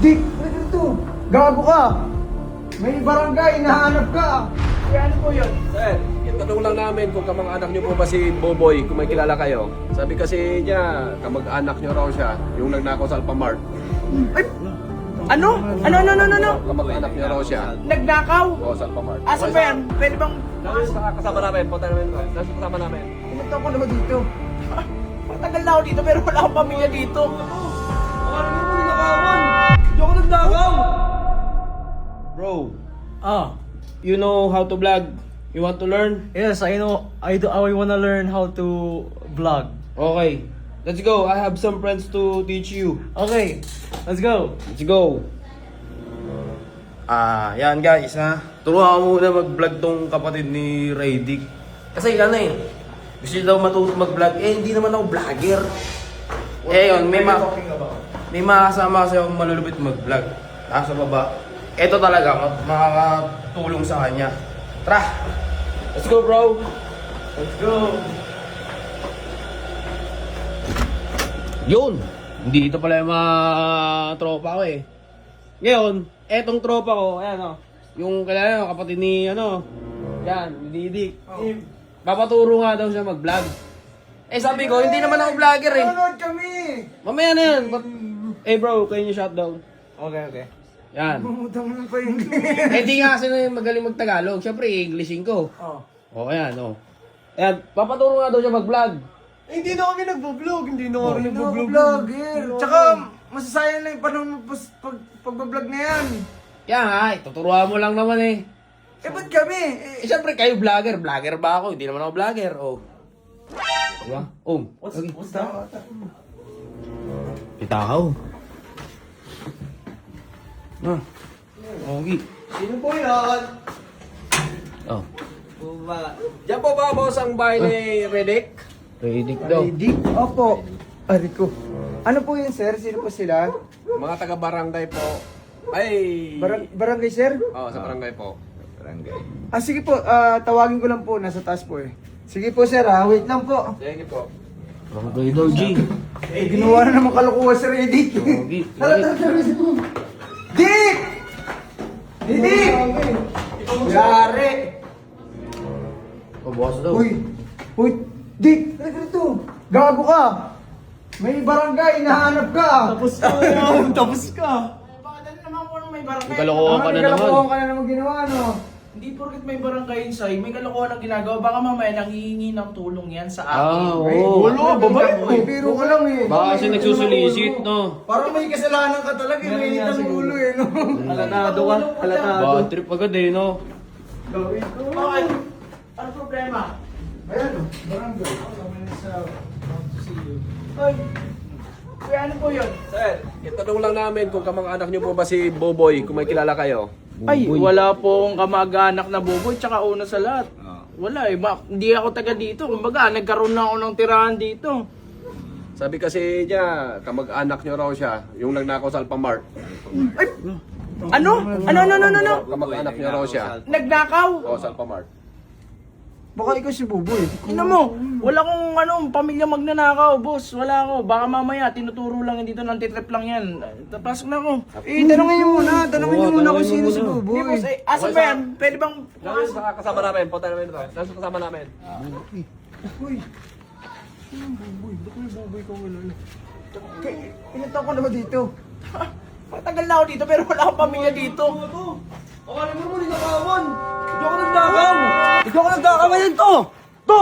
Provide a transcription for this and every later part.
Dick, ano dito? Gago ka! May barangay, nahanap ka! Kaya ano po yun? Sir, itanong lang namin kung kamag-anak niyo po ba si Boboy, kung may kilala kayo. Sabi kasi niya, kamag-anak niyo raw siya, yung nagnakaw sa Alphamart. Ay! Ano? Ano? Kamag-anak niyo raw siya. Nagnakaw? Oo, sa Alphamart. Asa ba yan? Pwede bang... Kasama namin, punta namin. Kasama namin. Pumunta ko naman dito. Matagal na ako dito pero wala akong pamilya dito. Hindi ako nagnakaw! Bro, you know how to vlog? You want to learn? Yes, I know. I wanna learn how to vlog. Okay, let's go. I have some friends to teach you. Okay, let's go. Let's go. Yan guys ha. Turuan ko muna mag-vlog tong kapatid ni Raydick. Kasi ano eh, gusto niya daw matuto mag-vlog. Eh, hindi naman ako vlogger. Yun, may makasama kasi akong malulupit mag-vlog. Nasa baba. Ito talaga, makakatulong sa kanya. Tara! Let's go bro! Let's go. Yun! Hindi ito pala yung mga tropa ko eh. Ngayon, etong tropa ko, ayan o. Yung kailangan kapatid ni yan, ni Didik. Papaturo nga daw siya mag-vlog. Eh sabi ko, hindi naman ako vlogger eh. Nanonood kami! Mamaya na yan. Eh bro, can you shut down? Okay. Yan. Bumutang mo pa yung... Eh di nga kasi magaling mag-Tagalog. Siyempre, i-Englishin ko. Oh. Ayan, Ayan, papaturo nga daw siya mag-vlog. Eh, hindi na kami nagbo-vlog. Hindi na kami nagbo-vlog. Vlogger! Tsaka, masasayang lang yung panahon mo pag-vlog na yan. Kaya nga, tuturuan mo lang naman eh. Eh, ba't kami? Eh, siyempre, kayo vlogger. Vlogger ba ako? Hindi naman ako vlogger. Diba? What's that? Pitakaw. Okay. Sino po yan? Oh. Buba. Diyan po ba, boss, ang bahay ni Redick? Redick daw. Dick? Opo. Ariko. Ano po yun, sir? Sino po sila? Mga taga-barangay po. Ay! Barangay, sir? Oo, sa barangay po. Sige po. Tawagin ko lang po. Nasa taas po eh. Sige po, sir. Wait lang po. Sige po. Barangay daw, G. Eh, ginawa na naman kalukuha, sir, eh, Dick. Okay. Dick! Dick! Yari! Oh, boss daw. Uy, Dick! Ano dito? Gago ka! May barangay, nahanap ka! Tapos ka. Tapos ka. Bakit ano naman po may barangay? May kalokohan ka na naman. Kalokohan ka na naman ginawa, no? Hindi porket may barangay inside, may kalokohan ang ginagawa. Baka mamaya nanghihingi ng tulong yan sa akin. Oo. Wala, babae mo. Biro ka lang eh. Baka kasi nagsusulisit, no? Parang may kasalanan ka talaga eh. May itang ulo eh, no? Halatado ka. Halatado. Bad trip agad eh, no? Gawin ko. Bakit? Ano problema? Ayan, barangay. Ay, kaya ano po yun? Sir, itanong lang namin kung kamag-anak niyo po ba si Boboy, kung may kilala kayo. Ay, wala pong kamag-anak na buboy, tsaka una sa lahat. Wala eh, hindi ako taga dito. Kumbaga, nagkaroon na ako ng tirahan dito. Sabi kasi niya, kamag-anak niyo raw siya, yung nagnakaw sa Alphamart. Ay! Ano? Ano? Kamag-anak niyo raw siya. Nagnakaw? Oo, sa Alphamart. Baka ikaw si Buboy. Ina mo, wala kong pamilya magnanakaw, boss. Wala ako. Baka mamaya, tinuturo lang yan dito, nantitrip lang yan. Pasok na ako. Eh, tanongin niyo muna. Tanongin niyo muna kung sino si Hindi, Buboy. boss. Eh, asa ba yan? Pwede bang... Kasama namin, punta namin ito. Nasa kasama namin. Uy. Sino ang Buboy? Ba't may Buboy kang wala? Ilan taon ko na ba dito? Matagal na ako dito, pero wala akong pamilya dito. Akala mo naman nagkakawan. Hindi ako nagdakaw. Hindi ako nagdakaw yan to. To.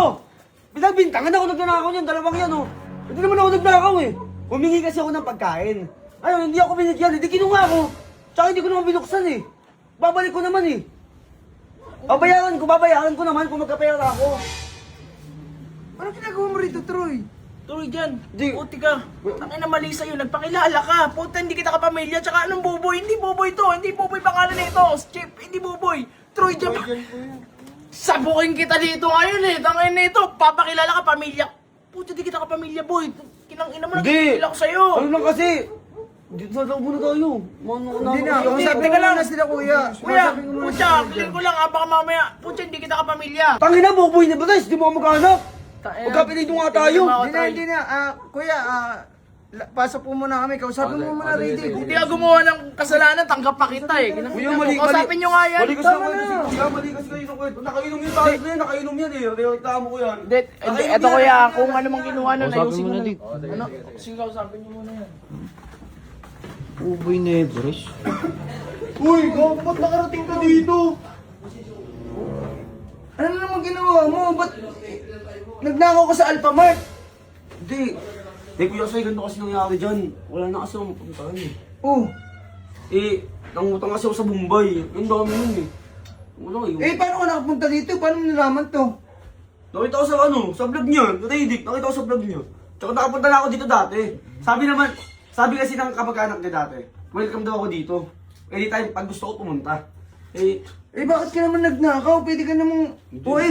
Pinagbintangan ako nagnanakaw yan. Dalawang yan oh. Hindi naman ako nagnakaw eh. Humingi kasi ako ng pagkain. Ayun, hindi ako binigyan. Hindi kinuha ko. Tsaka hindi ko naman binuksan eh. Babalik ko naman eh. Babayaran ko naman kung magkapera ako. Ano ginagawa mo rito, Troy? Tuloy dyan. Di- Puti ka. Ang ina mali sa'yo. Nagpakilala ka. Puta, hindi kita kapamilya. Tsaka anong buboy? Hindi buboy to. Hindi buboy pangalan nito. Chip, hindi buboy. Troy dyan. Sabukin kita dito ngayon eh. Tangin na ito. Papakilala ka, pamilya. Puta, di kita kapamilya, boy. Kinang ina mo, Hindi. nagkikila ko sa'yo. Ano lang kasi? Dito sa loob muna tayo. Hindi na. Hindi, Kausapin teka ko lang. muna sila, kuya. Kuya, Kausapin ko muna putya, sila. clear ko lang ha. Baka mamaya, putya, hindi kita kapamilya. Tangin na, buboy na ba guys? Di mo ako maghanap. Magkapilito nga tayo. Hindi na. Kuya, pasok po muna kami. Kausapin mo muna, Riddick. Hindi ka gumawa ng kasalanan, tanggap pa kita eh. Kuya, mali. Kausapin nyo nga yan. Mali kasi ang kwento si Kuya, mali kasi kayo ng kwento. Nakainom yung tayo na yan, nakainom yan eh. Realitaan mo ko yan. Hindi, eto kuya, kung ano mang ginawa nun, ayusin mo na. Ano? Sige, kausapin nyo muna yan. Uboy Negros. Uy, gago, ba't nakarating ka dito? Ano na naman ginawa mo? Ba't nagnakaw ka sa Alphamart? Hindi. Eh kuya, kasi ganito kasi nangyari dyan. Wala na kasi akong mapuntahan eh. Oh, Nangutang kasi ako sa Bombay. Yung dami nun eh. Wala eh. paano ka nakapunta dito? Paano mo nalaman to? Nakita ko sa sa vlog niya. Riddick, nakita ko sa vlog niya. Tsaka nakapunta na ako dito dati. Sabi kasi ng kapag-anak niya dati, welcome daw ako dito. Anytime, pag gusto ko pumunta. Bakit ka naman nagnakaw? Pwede ka namang...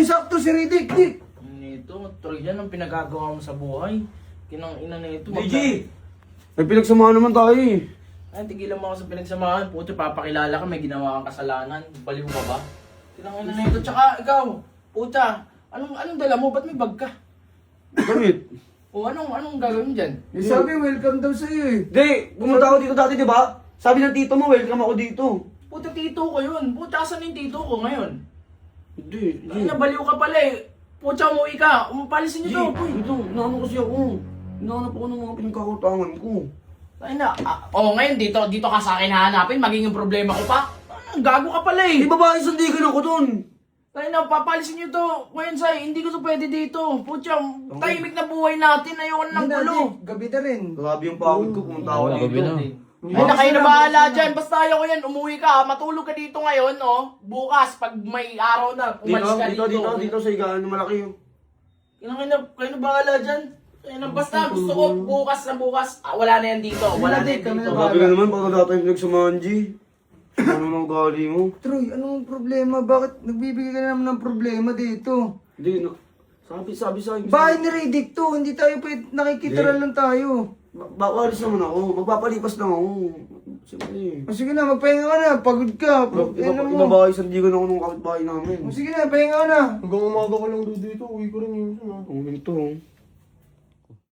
sakto si Riddick, Dick. Nito, Troy, yan ang pinagagawa mo sa buhay. Kinang ina na ito. DJ! May pinagsamahan naman tayo eh. Ay, tigilan mo ako sa pinagsamahan. Puti, papakilala ka, may ginawa kang kasalanan. Baliw ka ba? Kinang ina na ito. Tsaka, ikaw, puta, anong dala mo? Ba't may bag ka? Damit. O, anong gagawin dyan? Sabi, welcome daw sa'yo eh. Hindi, pumunta ako dito dati, di ba? Sabi ng tito mo, welcome ako dito. Puta, tito ko yun. Puta, asan yung tito ko ngayon? Hindi, Ay, nabaliw ka pala eh. Puta, umuwi ka. Palisin nyo to. Ito, naano kasi ako. Nahanap ako ng mga pinagkakutangan ko. Ay na, ngayon dito ka sa akin hahanapin, magiging problema ko pa. Gago ka pala eh. Di babae, sandigan ako dun. Ay na, papalisin nyo to. Ngayon, Sai, hindi ko to pwede dito. Pucha, tahimik na buhay natin. Ayoko na ng gulo. Gabi na rin. Grabe yung pagod ko, pumunta ako dito. Ay na, kayo na bahala dyan. Basta ayoko yan, umuwi ka. Matulog ka dito ngayon, no? Bukas, pag may araw na, umalis ka Dito sa higaan na malaki yun. Kayo na bahala dyan. Ayun na, basta gusto ko bukas, wala na yan dito. Wala na yan dito. Grabe ka naman, baka dati yung pinagsamahan, G. Ano nang ugali mo? Troy, anong problema? Bakit nagbibigay ka na naman ng problema dito? Hindi, sabi sa akin. Bahay ni Riddick to, hindi tayo pwede, nakikitira lang tayo. Walis naman ako, magpapalipas lang ako. Siyempre. Sige na, magpahinga ka na, pagod ka. Ibabahay, sandigan ako ng kapitbahay namin. Sige na, pahinga ka na. Hanggang umaga ka lang doon dito, uwi ko rin yun. Ang ganito.